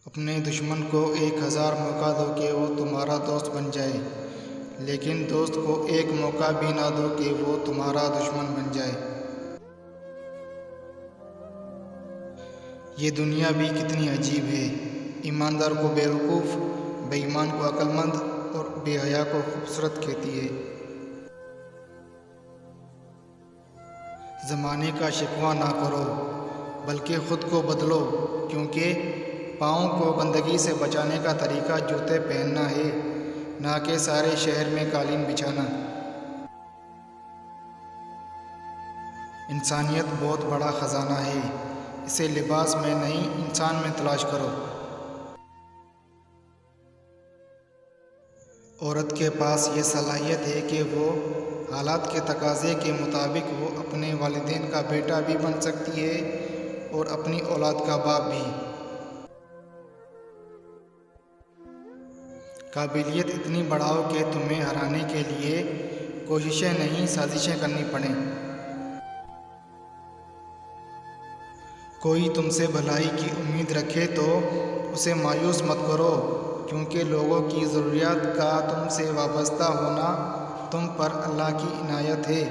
اپنے دشمن کو 1000 موقع دو کہ وہ تمہارا دوست بن جائے، لیکن دوست کو ایک موقع بھی نہ دو کہ وہ تمہارا دشمن بن جائے۔ یہ دنیا بھی کتنی عجیب ہے، ایماندار کو بیوقوف، بے ایمان کو عقل مند اور بے حیا کو خوبصورت کہتی ہے۔ زمانے کا شکوہ نہ کرو بلکہ خود کو بدلو، کیونکہ پاؤں کو گندگی سے بچانے کا طریقہ جوتے پہننا ہے، نہ کہ سارے شہر میں قالین بچھانا۔ انسانیت بہت بڑا خزانہ ہے، اسے لباس میں نہیں انسان میں تلاش کرو۔ عورت کے پاس یہ صلاحیت ہے کہ وہ حالات کے تقاضے کے مطابق وہ اپنے والدین کا بیٹا بھی بن سکتی ہے اور اپنی اولاد کا باپ بھی۔ قابلیت اتنی بڑھاؤ کہ تمہیں ہرانے کے لیے کوششیں نہیں سازشیں کرنی پڑیں۔ کوئی تم سے بھلائی کی امید رکھے تو اسے مایوس مت کرو، کیونکہ لوگوں کی ضروریات کا تم سے وابستہ ہونا تم پر اللہ کی عنایت ہے۔